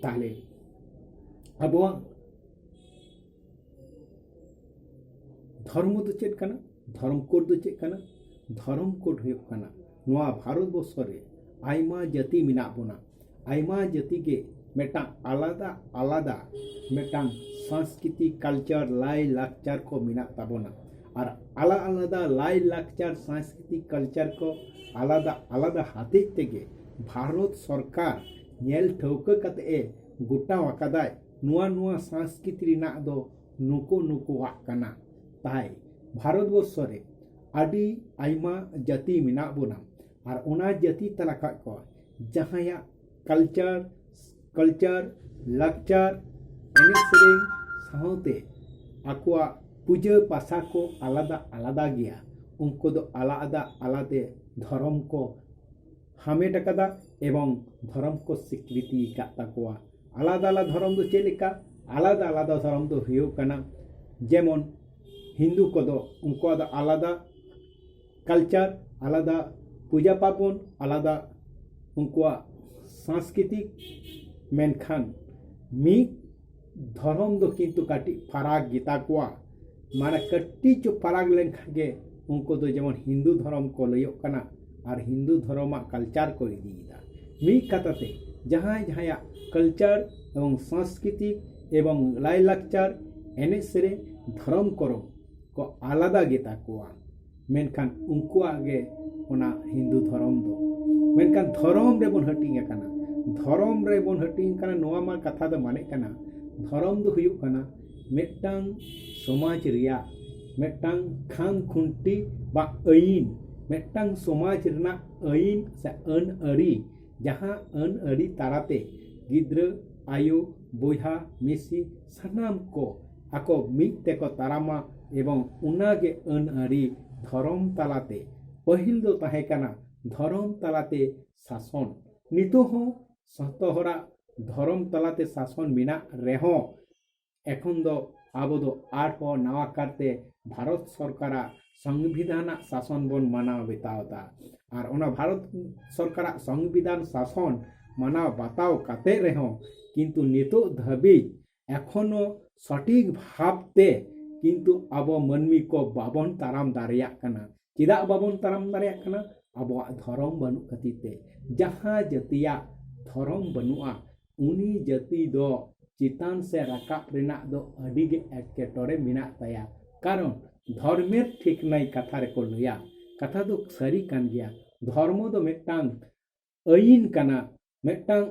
ताहले आबोआ धर्म दो चेक कना धर्म कोड दो चेक कना धर्म कोड हुयुग कना नोआ भारत वर्ष रे आयमा जाति मिना बोना आयमा जाति के मेटा आलादा आलादा मेटा संस्कृति कल्चर लाई लाक्चर को मिना ताबोना और आला आलादा लाई लाक्चर संस्कृति कल्चर को आलादा आलादा हाथे तेगे भारत सरकार नेल ठौका कते ए गोटा वाकादाय नुआ नुआ संस्कृति रिना दो नुको नुको वाक कना ताई भारत वर्ष रे आदि आयमा जाति मिना बोना और ओना जाति तला को जहाया कल्चर कल्चर लाक्चर एने सेरें साउते आकुआ पूजा पासा को आलादा आलादा गया उनको दो आलादा आलादे धर्म को हामेट कदा एवं धर्म को स्वीकृति काता कोआ आलादा आलादा धर्म दो चेलिका आलादा आलादा धर्म दो हुयो कना जेमन हिंदू को दो उनको दो आलादा कल्चर आलादा पूजा पार्बन आलादा उनको सांस्कृतिक मेनखान मी धर्म दो किंतु काटी फराक गीता कोआ माने कट्टी चो फराक लेनखा के उनको दो जेमन हिंदू धर्म को लयो कना और हिंदू धर्म कल्चर को इदीदा मी कथाते जहाँ जहाँ कल्चर एवं संस्कृति एवं लाई लाक्चर एने सेरे धर्म करम को आलादा गीता कोआ मेनखान उनको आगे ओना हिंदू धर्म दो मेनखान धर्म रे बन हटिंग कना धर्म रे बन हटिंग कना नोआ मा कथा दो माने कना धर्म दो हुयुग कना मेटांग समाज रिया मेटांग खान खुंटी बा आईन मेटांग समाज रना आईन से अन अरी जहां अन अरी ताराते गिद्र आयो बोहा मिसी सनाम को आको मिते को तारामा एवं उनागे अन अरी धर्म तालाते पहिल दो ताहे कना धर्म तालाते शासन नितो हो सतहरा धर्म तालाते शासन मिना रेहो एखन दो आबो दो आठ हो नवा करते भारत सरकार संविधान शासन बन माना बितावता और ओना भारत सरकार संविधान शासन माना बताओ काते रेहो किंतु नितो धबी एखोनो सटीक भावते किंतु अब मनमी को बाबन ताराम दारिया कना चिदा बाबन ताराम दारिया कना अब धर्म बनु कतिते जहां जतिया धर्म बनुआ उनी जति दो चितान से राकाप रेना दो अडिगे एकेटोरे मिना तया कारण धर्मेर ठीक नहीं कथा रे को लया कथा दो सरी कान गया धर्म दो मेटांग आईन कना मेटांग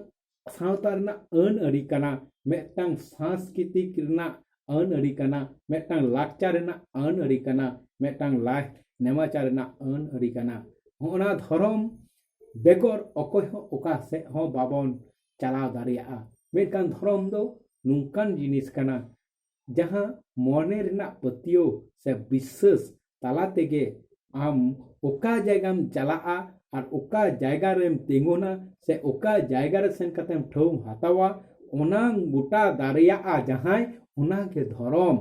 सावता रेना अन अरी कना मेटांग सांस्कृतिक रेना अन अरी कना मेटांग लाक्चर रेना अन अरी कना मेटांग लाई नेमाचार रेना अन अरी कना ओना धर्म बेगर अकोय हो ओका से हो बाबन चलाव दारिया मेकान धर्म दो नुकान जिनिस कना जहां मने रेना पतियो से विश्वास ताला तेगे आम ओका जगह में चलाआ और ओका जगह रेम तिंगोना से ओका जगह रे सेन कतेम ठौ हातावा ओना गोटा दारिया जहां ओना के धर्म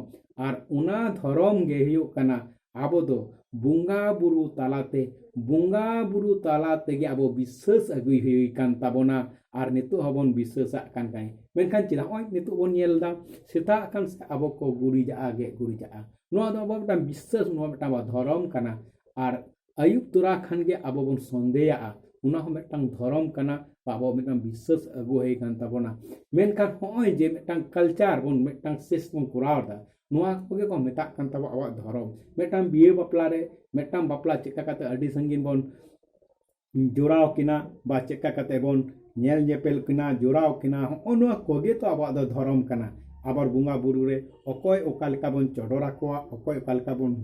और ओना धर्म गे हियो कना आबो दो बुंगा बुरु ताला तेगे आबो विश्वास अगुई हुई कान ताबोना और नितो हबन विश्वास कान काई मेनखान चिदा ओय नितो बन येलदा सेता कान से आबो को गुरिजा गे गुरिजा नो दो आबो ता विश्वास नो ता धर्म कना और आयुब तुरा खान गे आबो बन संदेया उना हो मेटांग धर्म कना आबो मेटांग विश्वास अगु हे कान ताबोना मेनखान होय जे मेटांग कल्चर बन मेटांग सिस्टम कुरावदा नोआ कोगे को मेता कान ताबो आबो धर्म मेटांग बिये बापला रे मेटांग बापला चेका काते अडी संगीन बन जोराव किना बा चेका काते बन नेल नेपेल किना जोराव किना ओनोआ कोगे तो आबो धर्म कना आबार बुंगा बुरु रे अकोय ओका लेका बन चडोरा कोआ अकोय ओका लेका बन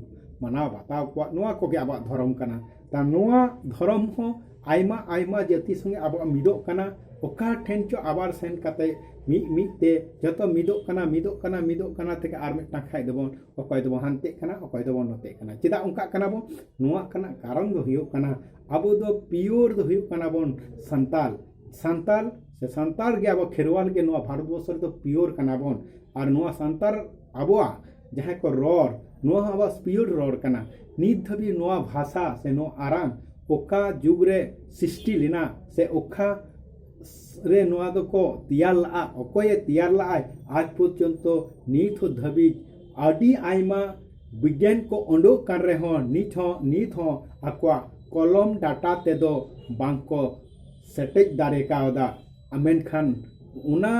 माना बताव कोआ नोआ कोगे आबो धर्म कना ता नोआ धर्म हो आयमा आयमा जाति संगे आबो मिदो कना ओका ठेन चो आबार सेन काते मी ते जतो मिदो कना ते आर मिटा खाइ दबन अकोय दबो हानते कना अकोय दबो नते कना चिदा उनका कना बो नोआ कना कारण दो हुयो कना आबो दो प्योर दो हुयो कना बन संताल से संताल गे आबो खेरवाल गे नोआ भारत वर्ष तो प्योर कना बन और नोआ संताल आबोआ जहां को रोर नोआ आबो प्योर रोर कना नित धबी नोआ भाषा से नो आराम ओका जुग रे सृष्टि लेना से ओखा रे नोआ दो को तैयार ला अकोये तैयार ला आज पर्यन्तो नित हो धाबी आदि आयमा विज्ञान को ओंडोक कान रहे नित हो आक्वा कलम डाटा तेदो बांको सेटेज दारे कावदा मेनखान उना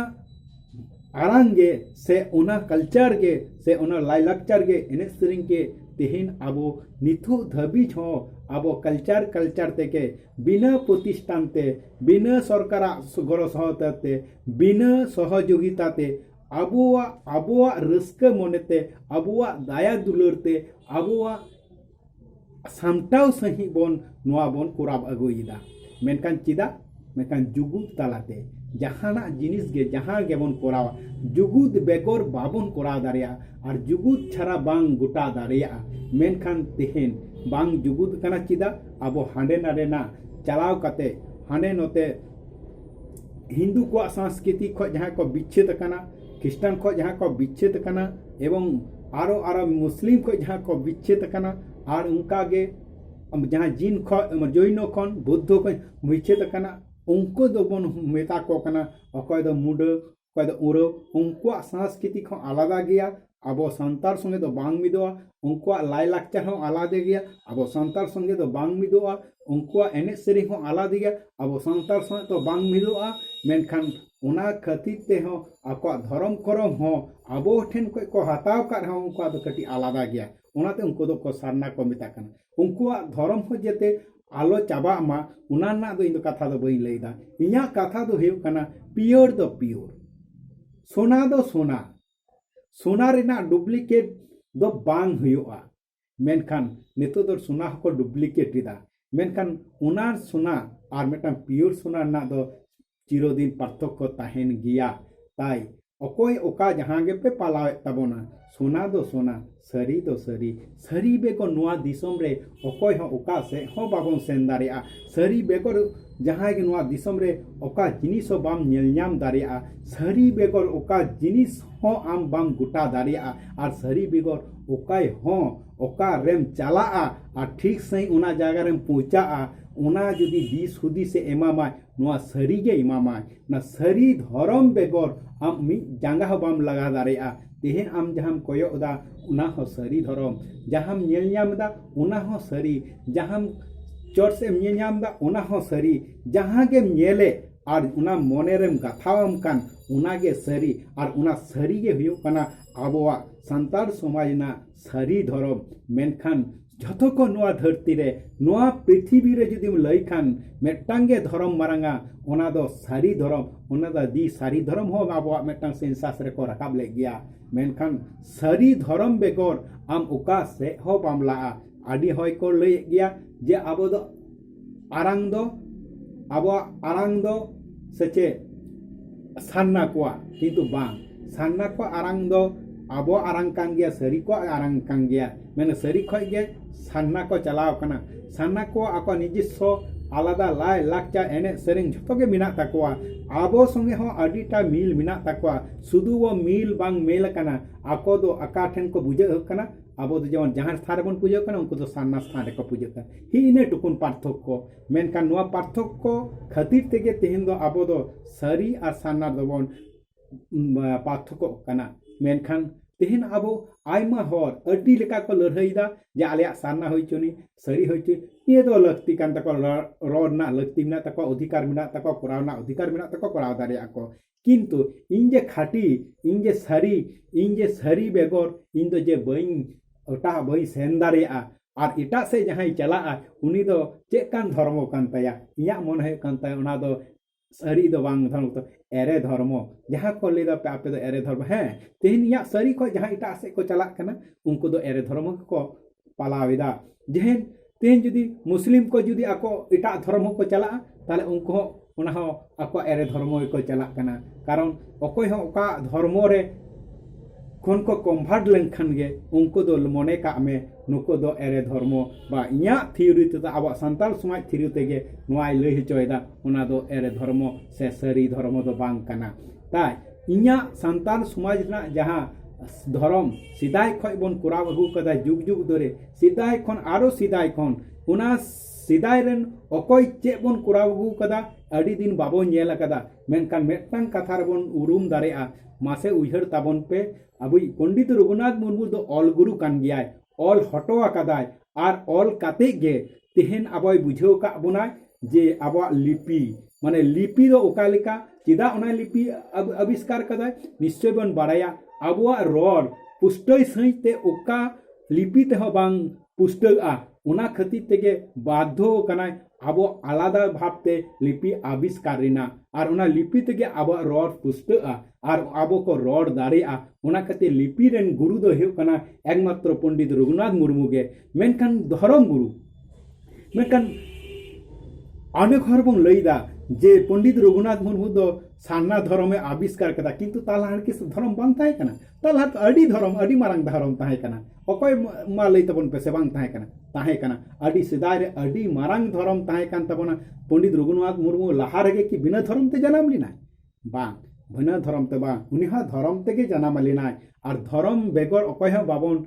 आरांग गे से उना कल्चर गे से उना लाइलाक्चर गे एने सेरिंग के तेहिन आबो निथु धाबी हो आबो कल्चर तेके बिना प्रतिष्ठान ते बिना सरकार गड़ो सहते बिना सहयोगिता ते आबोआ रस्क मोनेते आबोआ दाया दुलरते आबोआ सामटाव सही बोन नोआ बोन कोराब अगुइदा मेनकान चिदा मेनकान जुगुद तालाते जहाना जिनिस गे जहां गे बोन कोरावा जुगुद बेगोर बाबोन कोराव दारिया और जुगुद छाड़ा बांग गोटा दारिया मेनखान तेहेन बांग जुगुद कना चिदा आबो हांडे नाडे ना चलाव काते हांडे नोते हिंदू को संस्कृति खो जहां को विच्छेद कना ख्रिस्टान को जहां को विच्छेद कना एवं आरो मुस्लिम को जहां को विच्छेद कना और उनका गे जहां जिन खो जैन खन बुद्ध को विच्छेद कना उनको दो बन मेता को कना अकय दो मुडो अकय दो उरो उनको संस्कृति खो आलादा गया आबो संतार संगे दो बांग मिदोआ उनको लाई लाक्चर हो आलादा गया आबो संतार संगे दो बांग मिदोआ उनको एने सेरिंग हो आलादा गया आबो संतार संगे तो बांग मिदोआ मेनखान उना खातिर ते हो आको धर्म करम हो आबो ठेन को हताव का हो उनको दो कटी आलादा गया उनाते उनको दो को सारना को मिता कना उनको धर्म हो जेते आलो चाबा मा उना ना दो इन कथा दो बई लैदा इया कथा दो हेउ कना प्योर दो प्योर सोना दो सोना सोना रेना डुप्लीकेट दो बांग हुआ मेनखान नितो दो सोना को डुप्लीकेट दिदा मेनखान उना सोना और मेटा प्योर सोना ना दो चिरोदिन पार्थक्य ताहेन गिया ताई अकोय ओका जहां गे पे पालाव तबोना सोना दो सोना सरी दो सरी सरी बेगो नुआ दिसम रे अकोय हो ओका से हो बाबन सेन दारिया सरी बेगोर जहां गे नुआ दिसम रे ओका जिनिस हो बाम नेलनाम दारिया सरी बेगोर ओका जिनिस हो आम बाम गुटा दारिया और सरी बेगोर ओकाय हो ओका रेम चला और ठीक सही उना जगह रेम पहुंचा उना जुदी दिस हुदी से एमामा नुआ सरी गे इमामा ना सरी धर्म बेगोर आम मी जांगा हो बाम लगा दारिया तेहेन आम जहां कोयोदा उना हो सरी धर्म जहां नेलनामदा उना हो सरी जहां चर्च से नेलनामदा उना हो सरी जहां गे नेले और उना मोने रेम गाथावम कान उना गे सरी और उना सरी गे हुयो कना आबोआ संतार समाज ना सरी धर्म मेनखान जतो को नुआ धरती रे नुआ पृथ्वी रे जुदिम लई खान मेटांगे धर्म मारांगा उना दो सारी धर्म उना दा दी सारी धर्म हो आबोआ मेटांग सेंसास रे को रकाब ले गया मेनखान सारी धर्म बेगोर आम उका से हो बामला आदि होय को लई गया जे आबो दो आरांग दो सचे सान्ना को किंतु बांग सान्ना को आरांग दो आबो आरांग कान गया सरी को आरांग कान गया मैंने सरी खय गे सान्ना को चलाव कना सान्ना को आको निजिस्व आलादा लाई लाक्चा एने सेरिंग झतो गे मिना तकवा आबो संगे हो अडिटा मिल मिना तकवा सुदु वो मिल बांग मेल कना आको दो आका ठेन को बुझे कना आबो दो जेमन जहां स्थान रे बन पूजा कना उनको दो सान्ना स्थान रे को पूजा कना ही इने टुकुन पार्थक्य मेनखान नुआ पार्थक्य खातिर तेगे तेहिन दो आबो दो सरी और सान्ना दो बन पार्थक्य कना मेनखान तेहिन आबो आयमा हर अड्डी लेका को लड़ाईदा जे आलिया सान्ना होइचोनी सरी होइचो ये दो लगती कान तको रड ना लगती मिना तको अधिकार मिना तको कोराव ना अधिकार मिना तको कोराव दारिया को किंतु इन जे खाटी इन जे सरी बेगोर इन दो जे बई ओटा बई सेन दारिया और इटा से जहां चला उनी दो चेक कान धर्म कान तया इया मन है कान तया उना दो सरी दो बांग धर्म तो एरे धर्म जहां को लेदा पे आपे दो एरे धर्म है तेहिन या सरी को जहां इटा से को चला कना उनको दो एरे धर्म को पालाविदा जेहन तेहिन जुदी मुस्लिम को जुदी आको इटा धर्म को चला ताले उनको उना हो आको एरे धर्म को चला कना कारण अकोय हो ओका धर्म रे कोन को कन्वर्ट लेनखान गे उनको दो मने का में नुको दो एरे धर्म बा इया थ्योरी तो अब संताल समाज थ्योरी तेगे नोआई लई हचोयदा उना दो एरे धर्म से सरी धर्म दो बांग कना ताई इया संताल समाज ना जहां धर्म सिदाय खय बन कुराव अगु कदा जुग जुग दरे सिदाय खन आरो सिदाय खन उना सिदाय रेन अकोय चे बन कुराव अगु कदा ᱟᱹᱰᱤ ᱫᱤᱱ ᱵᱟᱵᱚᱱ ᱧᱮᱞ ᱟᱠᱟᱫᱟ ᱢᱮᱱᱠᱷᱟन ᱢᱤᱫᱴᱟᱝ ᱠᱟᱛᱷᱟ ᱨᱮᱵᱚᱱ ᱩᱨᱩᱢ ᱫᱟᱲᱮᱭᱟᱜᱼᱟ ᱢᱟᱥᱮ ᱩᱭᱦᱟᱹᱨ ᱛᱟᱵᱚᱱ ᱯᱮ ᱟᱵᱚᱭᱤᱡ ᱯᱚᱸᱰᱤᱛ ᱨᱚᱜᱷᱩᱱᱟᱛᱷ ᱢᱩᱨᱢᱩ ᱫᱚ ᱚᱞ ᱜᱩᱨᱩ ᱠᱟᱱ ᱜᱮᱭᱟᱭ ᱚᱞ ᱦᱚᱴᱚ ᱟᱠᱟᱫᱟᱭ ᱟᱨ ᱚᱞ ᱠᱟᱛᱮᱫ ᱜᱮ ᱛᱮᱦᱮᱧ ᱟᱵᱚᱭ ᱵᱩᱡᱷᱟᱹᱣ ᱠᱟᱜ ᱵᱚᱱᱟᱭ ᱡᱮ ᱟᱵᱚᱣᱟᱜ ᱞᱤᱯᱤ ᱢᱟᱱᱮ ᱞᱤᱯᱤ ᱫᱚ ᱚᱠᱟ ᱞᱮᱠᱟ ᱪᱮᱫᱟᱜ ᱚᱱᱟ ᱞᱤᱯᱤ ᱟᱵᱤষ্কার ᱠᱟᱫᱟᱭ ᱱᱤশ্চয় ᱵᱚᱱ ᱵᱟᱲᱟᱭᱟ ᱟᱵᱚᱣᱟᱜ ᱨᱚᱲ पुष्टय सहित ते ओका लिपि तेहो बांग पुष्टयआ ओना खातिर तेगे बाध्य कनाय आबो आलादा भावते लिपि आविष्कार रेना और ओना लिपि तेगे आबो रॉड पुष्टयआ और आबो को रॉड दाड़ेआ ओना खातिर लिपि रेन गुरु दो हेउ कना एकमात्र पंडित रघुनाथ मुर्मू गे मेनखान धर्म गुरु मेनखान अनेक हर बन लईदा जे पंडित रघुनाथ मुर्मू दो सारना धर्मे आविष्कार कदा किंतु तालहार के धर्म बांग ताहे कना तालहार अडी धर्म अडी मारंग धर्म ताहे कना अकय मा लई तबन पेसे बांग ताहे कना अडी सिदाय रे अडी मारंग धर्म ताहे कान तबना पंडित रघुनाथ मुर्मू लहा रगे कि बिना धर्म ते जन्म लिना बांग बिना धर्म ते बांग उनिहा धर्म तेगे जन्म लिना और धर्म बेगर अकय बाबन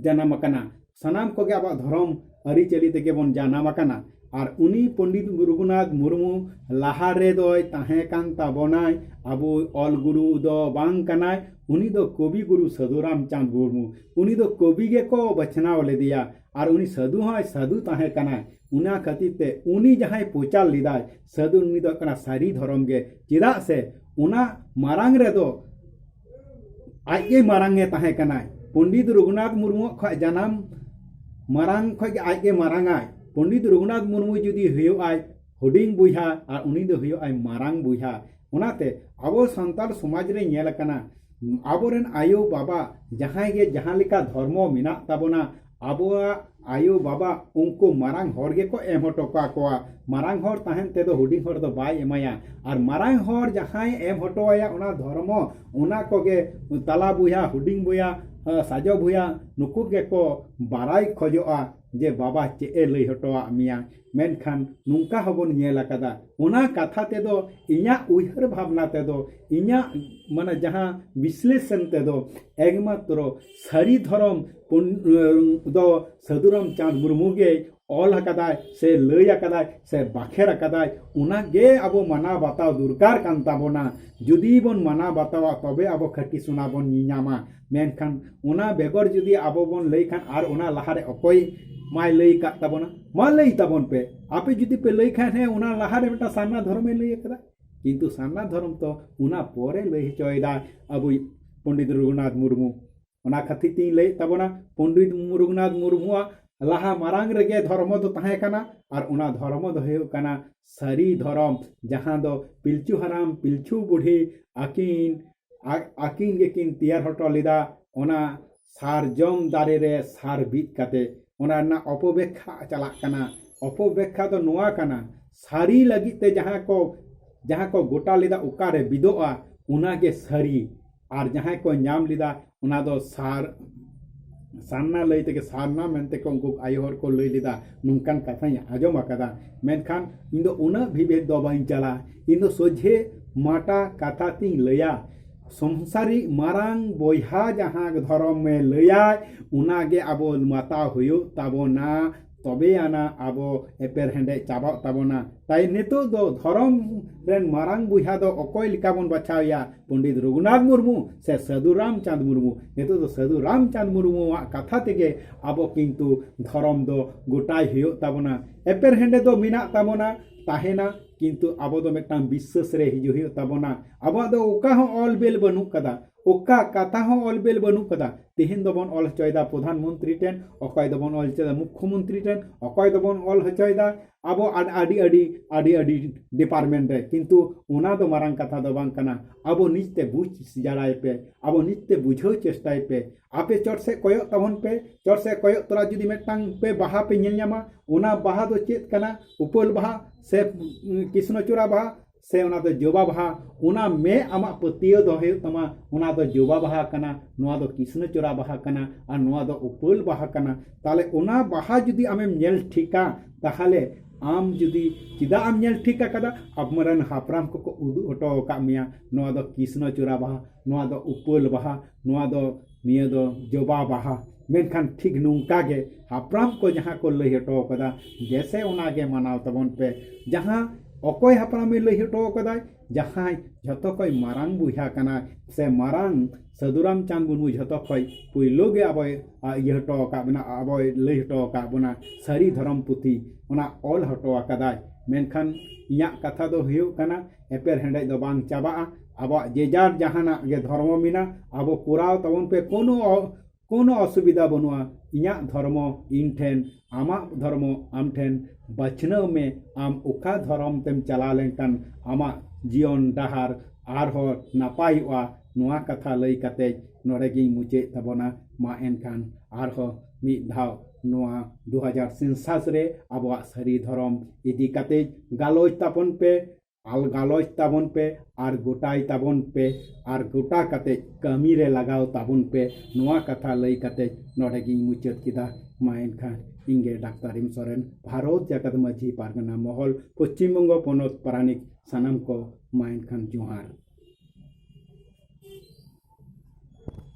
जन्म कना सनाम कोगे आबा धर्म अरी चली तेगे बन जन्म कना और उनी पंडित रघुनाथ मुर्मू लहारे दोय ताहे कान ताबोनाय आबो ऑल गुरु दो बांग कनाय उनी दो कवि गुरु साधुराम चांद मुर्मू उनी दो कवि गे को बचनाव ले दिया और उनी साधु हाय साधु ताहे कनाय उना खातिर ते उनी जहां पोचाल लिदाय साधु उनी दो कना सारी धर्म गे चिदा से उना मारांग रे दो आगे मारांगे ताहे कनाय पंडित रघुनाथ मुर्मू ख जन्म मारांग ख आगे मारांगाय पंडित रघुनाथ मुर्मू जुदी हुयुआय हुडिंग बुहा और उनी दो हुयुआय मारांग बुहा ओनाते आबो संताल समाज रे नेल कना आबोरेन आयो बाबा जहां गे जहां लेका धर्म मिना ताबोना आबोआ आयो बाबा उनको मारांग हर गे को एम हटोका कोआ मारांग हर ताहेन ते दो हुडिंग हर दो बाय एमाया और मारांग हर जहां एम हटोया ओना धर्म ओना को गे तला बुहा हुडिंग बुया साजो भुया नुकु गे को बाराय खजोआ जे बाबा चे लई हटोआ मिया मेनखान नुंका हबन नेल अकादा ओना कथा ते दो इया उयहर भावना ते दो इया माने जहां विश्लेषण ते दो एकमात्र सारी धर्म दो साधुराम चांद मुर्मू गे ऑल हकादाय से लई अकादाय से बाखेर अकादाय ओना गे अबो माना बाताव दुर्कार कान ताबोना जुदी बन माना बातावा तबे अबो खटी सुना बन नियामा मेनखान ओना बेगर जुदी अबो बन लई खान आर ओना लहारे अकोय माय लई का ताबोना मा लई ताबोन पे आपे जुदी पे लई खान है ओना लहारे बेटा सारना धर्म में लई अकादा किंतु सारना धर्म तो ओना पोरे लई चोयदा अबो पंडित रघुनाथ मुर्मू ओना खातिर ती लई ताबोना पंडित रघुनाथ मुर्मू लाहा मारांग रगे धर्म दो ताहे कना और ओना धर्म दो हेउ कना सारी धर्म जहां दो पिलचू हराम पिलचू बुढ़ी आकिन गे किन तैयार हटो लिदा ओना सारजम दारे रे सार बीत काते ओना ना अपव्याख्या चला कना अपव्याख्या तो नोआ कना सारी लगी ते जहां को गोटा लिदा उकारे बिदोआ ओना के सारी और जहां को नाम लिदा ओना दो सार सारना लई तेगे सारना मेनते को उनको आयोहर को लई लिदा नुंकान कथा आजम अकादा मेनखान इन दो उना विभेद दो बाइन चला इन दो सोझे माटा कथा तीन लया संसारी मारांग बोहा जहां धर्म में लया उनागे आबो माता हुयो ताबोना तबे आना आबो एपेर हेंडे चाबा ताबोना ताई नेतो दो धर्म रेन मारांग बुहा दो अकोय लिका बन बचावया पंडित रघुनाथ मुर्मू से साधुराम चांद मुर्मू नेतो दो साधुराम चांद मुर्मू कथा तेगे आबो किंतु धर्म दो गोटाय हुयो ताबोना एपेर हेंडे दो मिना ताबोना ताहेना किंतु आबो दो मेटांग विश्वास रे हिजु हुयो ताबोना आबो दो ओका हो ऑल बेल बनु कदा ओका कथा हो ऑल बेल बनु कदा तेहेन दबन ऑल चयदा प्रधानमंत्री टेन अकय दबन ऑल चयदा मुख्यमंत्री टेन अकय दबन ऑल चयदा आबो आडी डिपार्टमेंट रे किंतु ओना दो मारंग कथा दो बांग कना आबो निजते बुझ जाराय पे आबो निजते बुझो चेष्टाय पे आपे चोट से कोयो तबन पे चोट से कोयो तोरा जुदी मेटांग पे बाहा पे नेलयामा ओना बाहा दो चेत कना उपल बाहा से कृष्णचूड़ा बाहा से ओना दो जोबा बाहा ओना में आमा पतियो दो हे तमा ओना दो जोबा बाहा कना नोआ दो कृष्णचूड़ा बाहा कना और नोआ दो उपल बाहा कना ताले ओना बाहा जुदी आमेम नेल ठिका ताहले आम जुदी चिदा आम नेल ठिका कदा अपमरन हापराम को उदु ओटो का मिया नोआ दो कृष्णचूड़ा बाहा नोआ दो उपल बाहा नोआ दो निया दो जोबा बाहा मेनखान ठीक नुंका गे हापराम को जहां को लई हटो कदा जैसे ओना गे मानाव तबन पे जहां अकय हापरामे लई हटो कदाय जहां जतो खय मारांग बुया कना से मारांग साधुराम चांद मुर्मू जतो खय पुइलो गे आबय हटो का बना आबय लई हटो का बना सारी धर्म पुथी ओना ऑल हटो कदाय मेनखान इया कथा दो हुयो कना एपेर हेंडे दो बांग चाबा अब जेजार जहाना गे धर्म मिना अब कोराव तबन पे कोनो असुविधा बनुआ इया धर्म इन ठेन आमा धर्म आम ठेन बचनाव में आम उका धर्म तेम चला लेनकान आमा जीवन डहार आरहो नापायवा नोआ कथा लई कते नोरेगी मुचे तबना मा एनखान आरहो मी धाव नोआ 2047 रे आबवा सारी धर्म इदी कते गालोज तापन पे आल गालोज ताबन पे आर गोटाई ताबन पे आर गोटा कते कमी रे लगाव ताबन पे नोआ कथा लई कते नोरेगी मुचे किदा मा एनखान इंगे डाक्टर इम सरेन भारत जगत माझी पारगना महल पश्चिम बंग पनत पारानिक सानाम को मा एनखान जोहार।